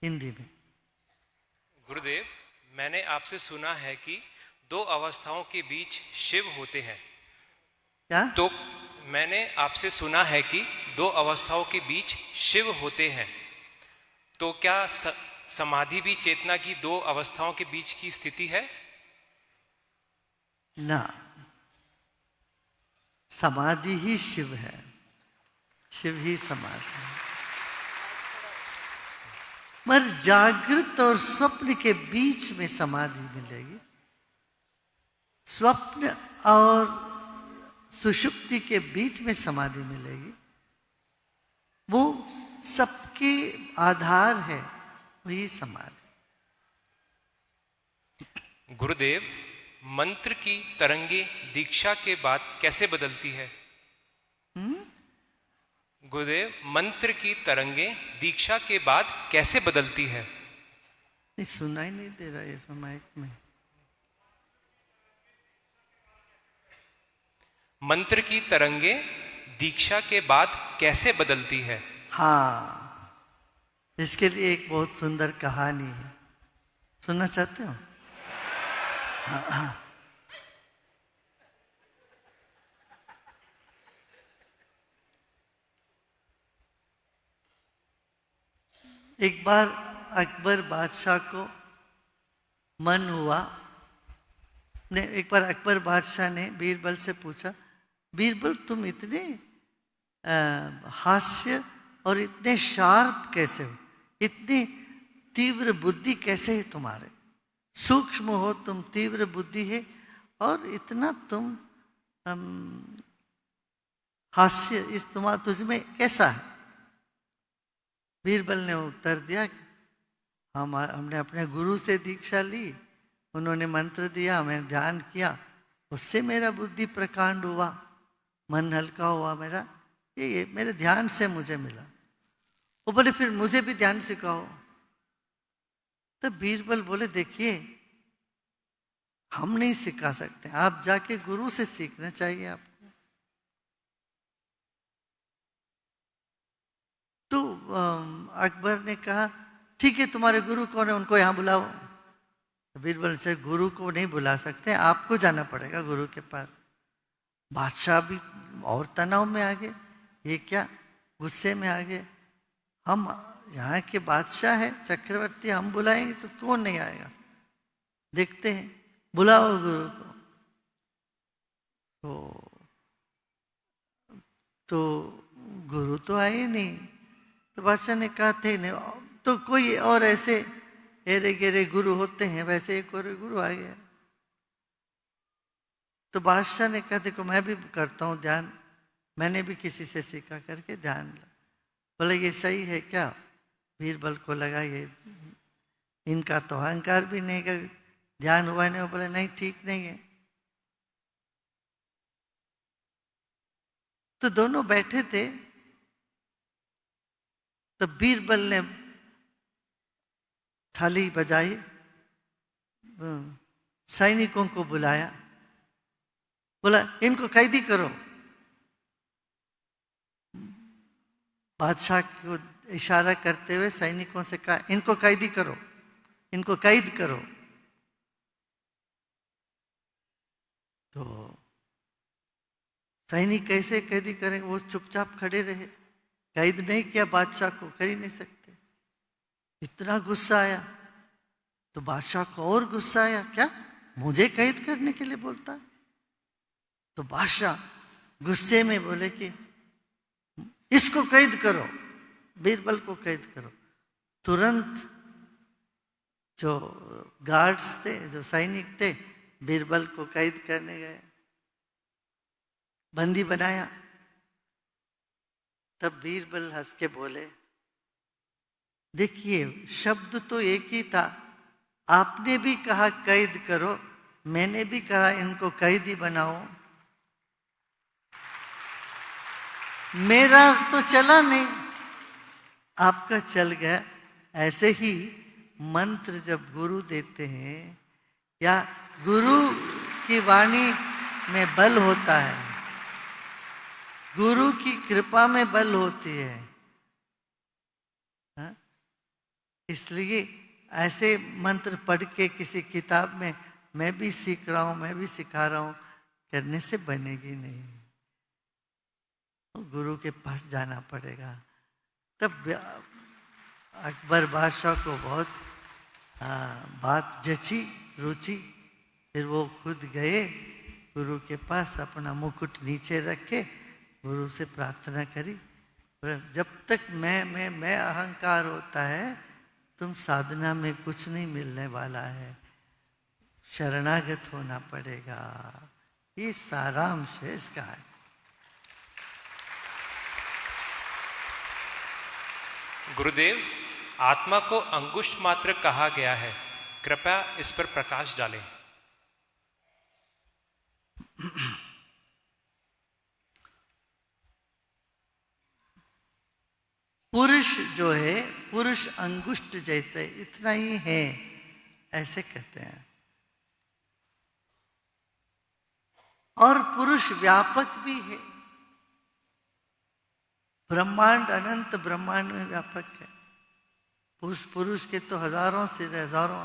हिंदी में। गुरुदेव, मैंने आपसे सुना है कि दो अवस्थाओं के बीच शिव होते हैं। क्या? तो मैंने आपसे सुना है कि दो अवस्थाओं के बीच शिव होते हैं। तो क्या समाधि भी चेतना की दो अवस्थाओं के बीच की स्थिति है? ना, समाधि ही शिव है, शिव ही समाधि है। मगर जागृत और स्वप्न के बीच में समाधि मिलेगी। स्वप्न और सुषुप्ति के बीच में समाधि मिलेगी। वो सबके आधार है, वही समाधि। गुरुदेव, मंत्र की तरंगे दीक्षा के बाद कैसे बदलती है? गुरुदेव, मंत्र की तरंगे दीक्षा के बाद कैसे बदलती है? नहीं, सुनाई नहीं दे रहा है इसमें माइक में। मंत्र की तरंगे दीक्षा के बाद कैसे बदलती है? हाँ, इसके लिए एक बहुत सुंदर कहानी है, सुनना चाहते हो? हाँ। एक बार अकबर बादशाह को मन हुआ, एक बार अकबर बादशाह ने बीरबल से पूछा, बीरबल तुम इतने हास्य और इतने शार्प कैसे हो, इतनी तीव्र बुद्धि कैसे है तुम्हारे, सूक्ष्म हो तुम, तीव्र बुद्धि है और इतना तुम हास्य इस तुम्हारा तुझमें कैसा है? बीरबल ने उत्तर दिया, हमने अपने गुरु से दीक्षा ली, उन्होंने मंत्र दिया, मैंने ध्यान किया, उससे मेरा बुद्धि प्रकांड हुआ, मन हल्का हुआ मेरा, ये मेरे ध्यान से मुझे मिला। वो बोले फिर मुझे भी ध्यान सिखाओ। तो बीरबल बोले देखिए, हम नहीं सिखा सकते, आप जाके गुरु से सीखना चाहिए आपको। तो अकबर ने कहा ठीक है, तुम्हारे गुरु कौन है, उनको यहाँ बुलाओ। बीरबल से गुरु को नहीं बुला सकते, आपको जाना पड़ेगा गुरु के पास। बादशाह भी और तनाव में आ गए, ये क्या, गुस्से में आ गए, हम यहाँ के बादशाह है, चक्रवर्ती, हम बुलाएंगे तो कौन नहीं आएगा, देखते हैं, बुलाओ गुरु को। तो गुरु तो आए नहीं। तो बादशाह ने कहा थे नहीं, तो कोई और ऐसे एरे गेरे गुरु होते हैं, वैसे एक और गुरु आ गया। तो बादशाह ने कहा देखो मैं भी करता हूँ ध्यान, मैंने भी किसी से सीखा करके ध्यान। बोले ये सही है क्या? बीरबल को लगा ये इनका तो अहंकार भी नहीं का ध्यान हुआ नहीं। बोले नहीं, ठीक नहीं है। तो दोनों बैठे थे, तो बीरबल ने थाली बजाई, सैनिकों को बुलाया, बोला इनको कैदी करो। बादशाह को इशारा करते हुए सैनिकों से कहा इनको कैदी करो, इनको कैद करो। तो सैनिक कैसे कैदी करेंगे, वो चुपचाप खड़े रहे, कैद नहीं किया, बादशाह को कर ही नहीं सकते। इतना गुस्सा आया, तो बादशाह को और गुस्सा आया, क्या मुझे कैद करने के लिए बोलता है? तो बादशाह गुस्से में बोले कि इसको कैद करो, बीरबल को कैद करो। तुरंत जो गार्ड्स थे, जो सैनिक थे, बीरबल को कैद करने गए, बंदी बनाया। तब बीरबल हंस के बोले देखिए शब्द तो एक ही था, आपने भी कहा कैद करो, मैंने भी कहा इनको कैदी बनाओ, मेरा तो चला नहीं, आपका चल गया। ऐसे ही मंत्र जब गुरु देते हैं या गुरु की वाणी में बल होता है, गुरु की कृपा में बल होती है। इसलिए ऐसे मंत्र पढ़ के किसी किताब में मैं भी सीख रहा हूँ, मैं भी सिखा रहा हूँ, करने से बनेगी नहीं। तो गुरु के पास जाना पड़ेगा। तब अकबर बादशाह को बहुत बात जची, रुचि। फिर वो खुद गए गुरु के पास, अपना मुकुट नीचे रख के गुरु से प्रार्थना करी, जब तक मैं अहंकार होता है तुम साधना में कुछ नहीं मिलने वाला है, शरणागत होना पड़ेगा। ये सारांश है इसका है। गुरुदेव, आत्मा को अंगुष्ठ मात्र कहा गया है, कृपया इस पर प्रकाश डालें। पुरुष जो है, पुरुष अंगुष्ठ जैसे इतना ही है, ऐसे कहते हैं। और पुरुष व्यापक भी है, ब्रह्मांड अनंत ब्रह्मांड में व्यापक है। पुरुष के तो हजारों से हजारों।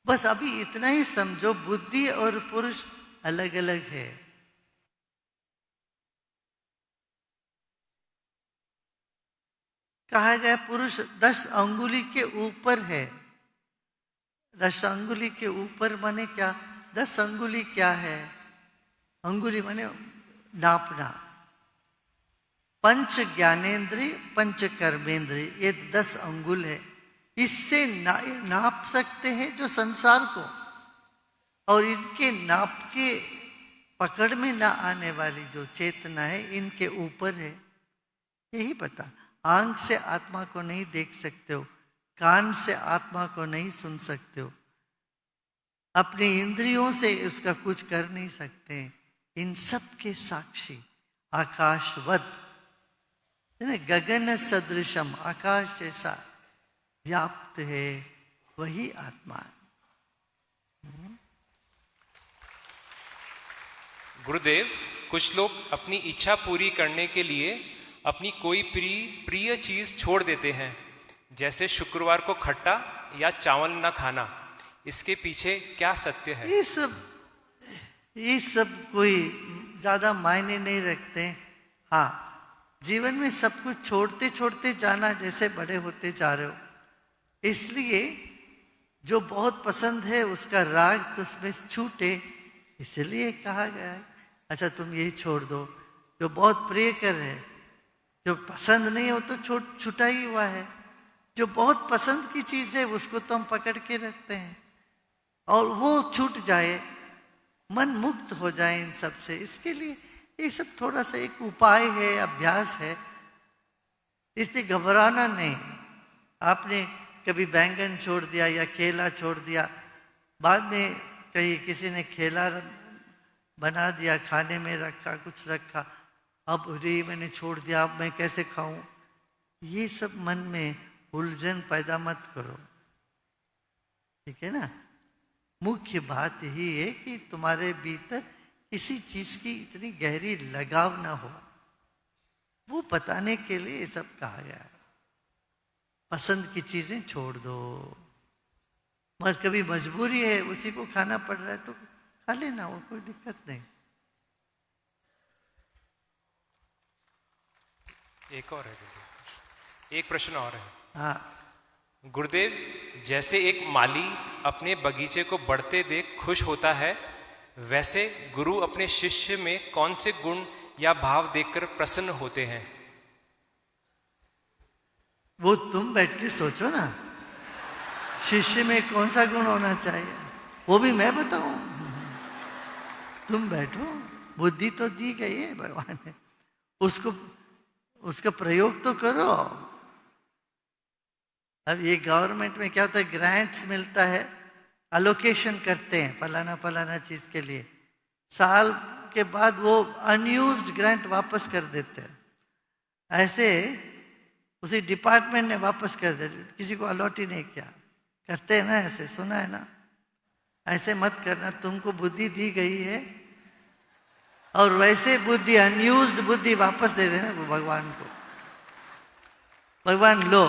बस अभी इतना ही समझो, बुद्धि और पुरुष अलग अलग है। कहा गया पुरुष 10 अंगुली के ऊपर है। 10 अंगुली के ऊपर माने क्या? 10 अंगुली क्या है? अंगुली माने नापना। पंच ज्ञानेन्द्रिय, पंच कर्मेंद्रिय, ये 10 अंगुल है। इससे नाप सकते हैं जो संसार को, और इनके नाप के पकड़ में ना आने वाली जो चेतना है इनके ऊपर है। यही पता। आंख से आत्मा को नहीं देख सकते हो, कान से आत्मा को नहीं सुन सकते हो, अपनी इंद्रियों से उसका कुछ कर नहीं सकते। इन सब के साक्षी आकाशवत, गगन सदृशम, आकाश जैसा व्याप्त है, वही आत्मा है। गुरुदेव, कुछ लोग अपनी इच्छा पूरी करने के लिए अपनी कोई प्रिय चीज छोड़ देते हैं, जैसे शुक्रवार को खट्टा या चावल न खाना। इसके पीछे क्या सत्य है? ये सब कोई ज्यादा मायने नहीं रखते। हाँ, जीवन में सब कुछ छोड़ते छोड़ते जाना, जैसे बड़े होते जा रहे हो। इसलिए जो बहुत पसंद है उसका राग तो उसमें छूटे, इसलिए कहा गया है अच्छा तुम यही छोड़ दो। जो बहुत प्रिय कर रहे हैं, जो पसंद नहीं है वो तो छूटा ही हुआ है। जो बहुत पसंद की चीज़ है उसको तो हम पकड़ के रखते हैं, और वो छूट जाए, मन मुक्त हो जाए इन सब से। इसके लिए ये सब थोड़ा सा एक उपाय है, अभ्यास है, इसलिए घबराना नहीं। आपने कभी बैंगन छोड़ दिया या केला छोड़ दिया, बाद में कहीं किसी ने केला बना दिया, खाने में रखा, कुछ रखा, अब रे मैंने छोड़ दिया, अब मैं कैसे खाऊं? ये सब मन में उलझन पैदा मत करो, ठीक है ना। मुख्य बात यही है कि तुम्हारे भीतर किसी चीज की इतनी गहरी लगाव ना हो, वो बताने के लिए ये सब कहा गया है। पसंद की चीजें छोड़ दो, मगर कभी मजबूरी है, उसी को खाना पड़ रहा है तो खा लेना, वो कोई दिक्कत नहीं। एक और है, एक प्रश्न और है। हाँ गुरुदेव, जैसे एक माली अपने बगीचे को बढ़ते देख खुश होता है, वैसे गुरु अपने शिष्य में कौन से गुण या भाव देखकर प्रसन्न होते हैं? वो तुम बैठ के सोचो ना, शिष्य में कौन सा गुण होना चाहिए, वो भी मैं बताऊं? तुम बैठो, बुद्धि तो दी गई है भगवान ने, उसका प्रयोग तो करो। अब ये गवर्नमेंट में क्या होता है, ग्रांट्स मिलता है, अलोकेशन करते हैं फलाना फलाना चीज के लिए, साल के बाद वो अनयूज्ड ग्रांट वापस कर देते हैं। ऐसे उसी डिपार्टमेंट ने वापस कर दिया, किसी को अलॉट ही नहीं किया, करते हैं ना ऐसे, सुना है ना। ऐसे मत करना, तुमको बुद्धि दी गई है, और वैसे बुद्धि अनयूज्ड बुद्धि वापस दे देना भगवान को। भगवान लो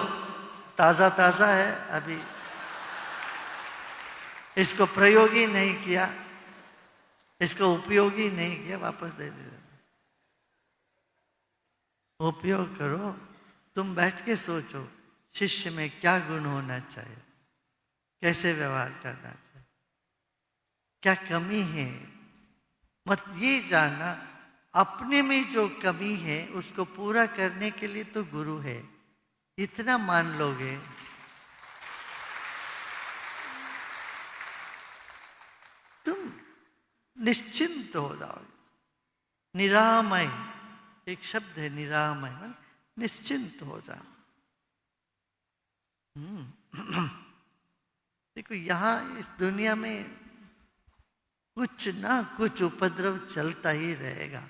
ताज़ा ताज़ा है, अभी इसको प्रयोग ही नहीं किया, इसको उपयोग ही नहीं किया, वापस दे दे। उपयोग करो। तुम बैठ के सोचो शिष्य में क्या गुण होना चाहिए, कैसे व्यवहार करना चाहिए, क्या कमी है। मत ये जानना अपने में जो कमी है उसको पूरा करने के लिए तो गुरु है, इतना मान लोगे तुम निश्चिंत हो जाओगे। निरामय एक शब्द है, निरामय निश्चिंत हो जाओ। देखो यहाँ इस दुनिया में कुछ ना कुछ उपद्रव चलता ही रहेगा,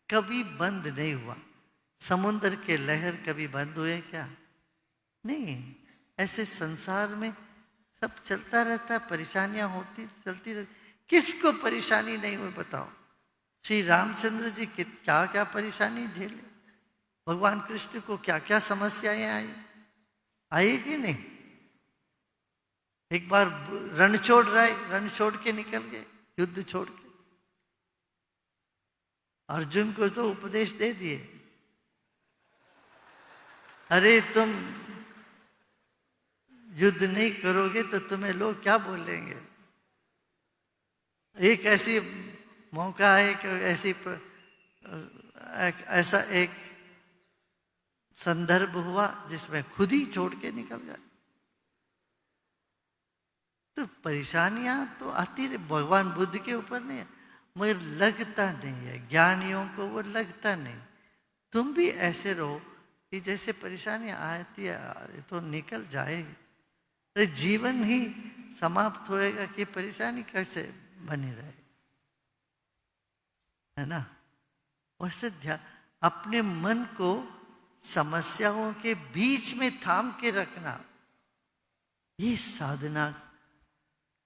कभी बंद नहीं हुआ। समुद्र के लहर कभी बंद हुए क्या? नहीं। ऐसे संसार में सब चलता रहता है, परेशानियां होती चलती रहती। किसको परेशानी नहीं हुई बताओ? श्री रामचंद्र जी क्या क्या परेशानी झेले, भगवान कृष्ण को क्या क्या समस्याएं आई कि नहीं? एक बार रण छोड़ के निकल गए, युद्ध छोड़ के। अर्जुन को तो उपदेश दे दिए, अरे तुम युद्ध नहीं करोगे तो तुम्हें लोग क्या बोलेंगे। एक ऐसी मौका है कि ऐसा एक संदर्भ हुआ जिसमें खुद ही छोड़ के निकल गए। तो परेशानियां तो आती रहे, भगवान बुद्ध के ऊपर नहीं है, मगर लगता नहीं है ज्ञानियों को, वो लगता नहीं। तुम भी ऐसे रहो कि जैसे परेशानियां आती है तो निकल जाएगी। अरे जीवन ही समाप्त होएगा कि परेशानी कैसे बनी रहे, है ना? वैसे अपने मन को समस्याओं के बीच में थाम के रखना, ये साधना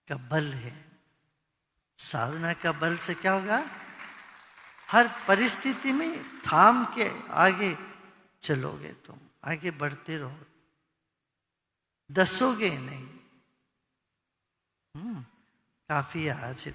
का बल है। साधना का बल से क्या होगा? हर परिस्थिति में थाम के आगे चलोगे, तुम आगे बढ़ते रहो, दसोगे नहीं। काफी आज